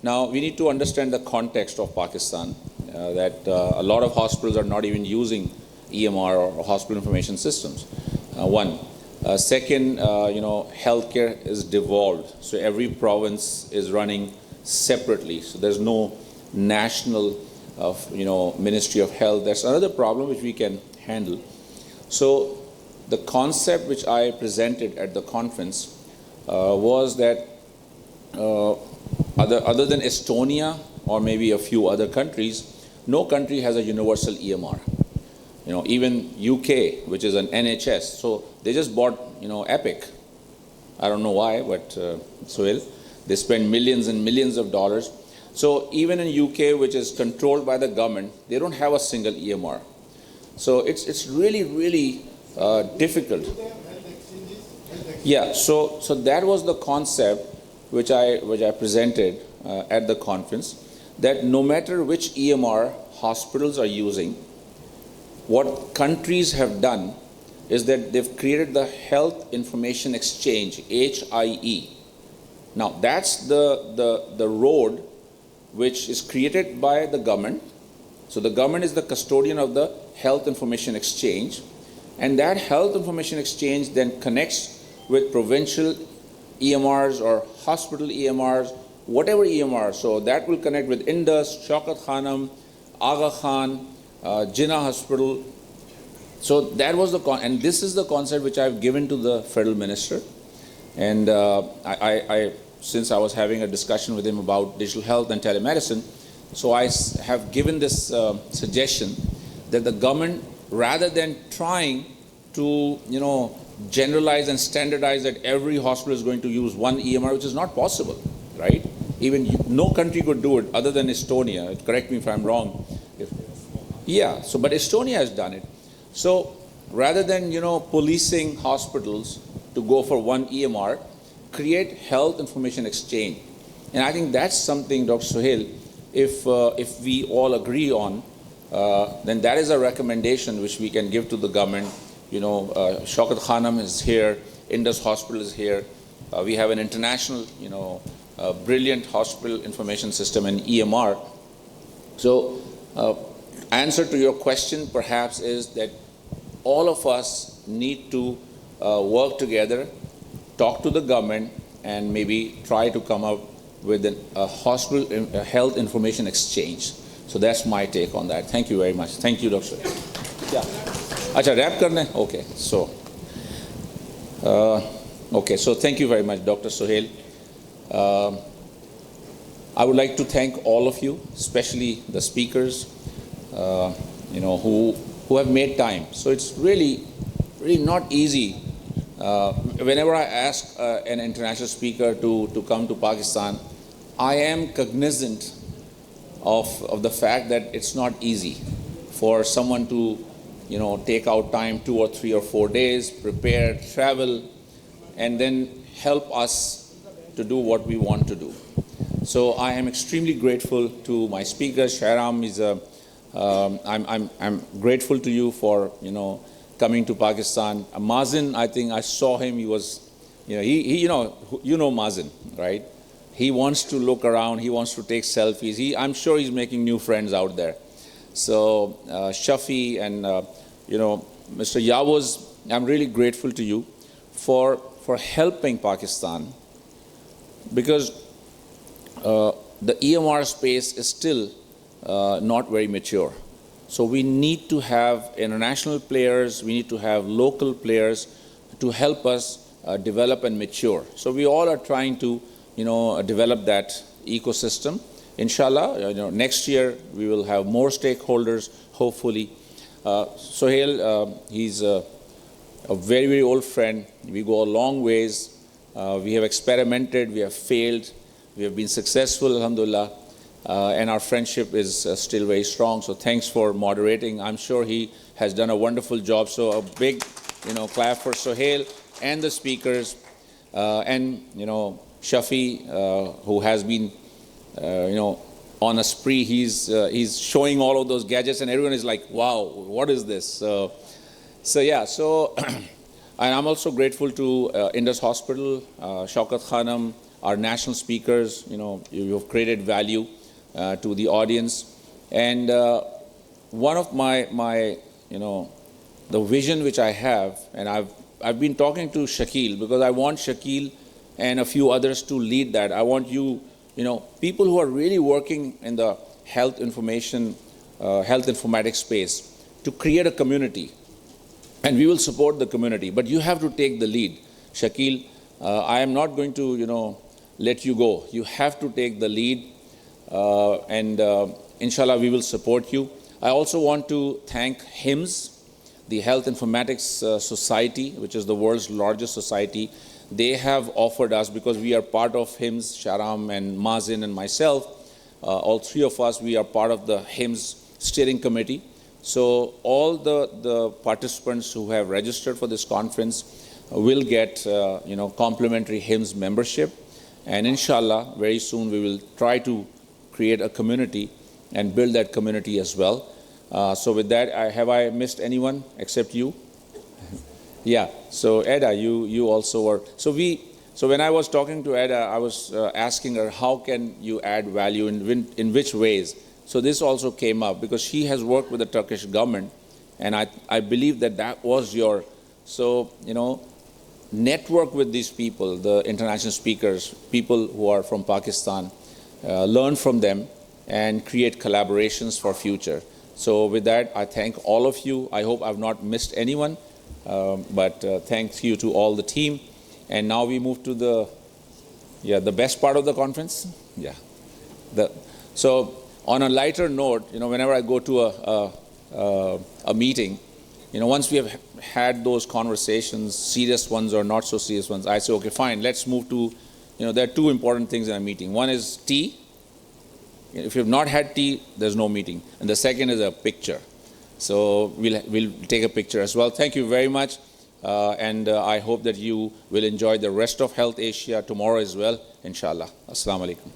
Now, we need to understand the context of Pakistan, that a lot of hospitals are not even using EMR or hospital information systems, one. Second, healthcare is devolved. So every province is running separately. So there's no national Ministry of Health. That's another problem which we can handle. So the concept which I presented at the conference was that other than Estonia or maybe a few other countries, no country has a universal EMR. Even UK, which is an NHS, so they just bought, Epic. I don't know why, but Sohail, they spend millions and millions of dollars. So even in UK, which is controlled by the government, they don't have a single EMR. So it's really, really difficult. Yeah, so that was the concept which I presented at the conference, that no matter which EMR hospitals are using, what countries have done is that they've created the Health Information Exchange, HIE. Now that's the road which is created by the government. So the government is the custodian of the Health Information Exchange, and that Health Information Exchange then connects with provincial EMRs or hospital EMRs, whatever EMR. So that will connect with Indus, Shaukat Khanam, Aga Khan, Jinnah Hospital. So that was and this is the concept which I've given to the federal minister. And since I was having a discussion with him about digital health and telemedicine, so I have given this suggestion that the government, rather than trying to, generalize and standardize that every hospital is going to use one EMR, which is not possible, right? Even no country could do it other than Estonia. Correct me if I'm wrong. Yeah, so but Estonia has done it. So rather than, policing hospitals to go for one EMR, create Health Information Exchange. And I think that's something, Dr. Sohail, if we all agree on, then that is a recommendation which we can give to the government. Shaukat Khanam is here, Indus Hospital is here. We have an international, brilliant hospital information system and EMR. So answer to your question perhaps is that all of us need to work together, talk to the government, and maybe try to come up with a hospital health information exchange. So that's my take on that. Thank you very much. Thank you, Dr. Yeah. Acha, wrap karne? Okay. So thank you very much, Dr. Sohail. I would like to thank all of you, especially the speakers, who have made time. So it's really not easy. Whenever I ask an international speaker to come to Pakistan, I am cognizant of the fact that it's not easy for someone to, take out time 2 or 3 or 4 days, prepare, travel, and then help us to do what we want to do. So I am extremely grateful to my speakers. Shairam is I'm grateful to you for, coming to Pakistan. Mazin, I think I saw him. He was, Mazin, right? He wants to look around. He wants to take selfies. I'm sure he's making new friends out there. So Shafi and Mr. Yawuz, I'm really grateful to you for helping Pakistan, because the EMR space is still not very mature. So we need to have international players, we need to have local players to help us develop and mature. So we all are trying to, develop that ecosystem. Inshallah, next year we will have more stakeholders, hopefully. Sohail, he's a very, very old friend. We go a long ways. We have experimented, we have failed, we have been successful, alhamdulillah. And our friendship is still very strong. So thanks for moderating. I'm sure he has done a wonderful job. So a big, clap for Sohail and the speakers, and Shafi, who has been, on a spree. He's showing all of those gadgets, and everyone is like, "Wow, what is this?" So yeah. So, and I'm also grateful to Indus Hospital, Shaukat Khanam, our national speakers, you have created value to the audience. And one of my the vision which I have, and I've been talking to Shakil, because I want Shakil and a few others to lead that. I want people who are really working in the health information, health informatics space, to create a community. And we will support the community, but you have to take the lead. Shakil, I am not going to, let you go. You have to take the lead, and inshallah, we will support you. I also want to thank HIMSS, the Health Informatics Society, which is the world's largest society. They have offered us, because we are part of HIMSS, Sharam and Mazin and myself, all three of us, we are part of the HIMSS steering committee. So all the participants who have registered for this conference will get complimentary HIMSS membership. And inshallah, very soon we will try to create a community and build that community as well. So with that, have I missed anyone except you? Yeah, so Edda, you also were. So when I was talking to Edda, I was asking her, how can you add value, in which ways? So this also came up, because she has worked with the Turkish government, and I believe that was your, network with these people, the international speakers, people who are from Pakistan, learn from them and create collaborations for future. So with that, I thank all of you. I hope I've not missed anyone, but thanks you to all the team. And now we move to the best part of the conference. Yeah. So on a lighter note, whenever I go to a meeting, once we have had those conversations, serious ones or not so serious ones, I say, okay, fine, let's move to, there are two important things in a meeting. One is tea. If you have not had tea, there's no meeting. And the second is a picture. So we'll take a picture as well. Thank you very much. And I hope that you will enjoy the rest of Health Asia tomorrow as well, inshallah. Assalamu alaikum.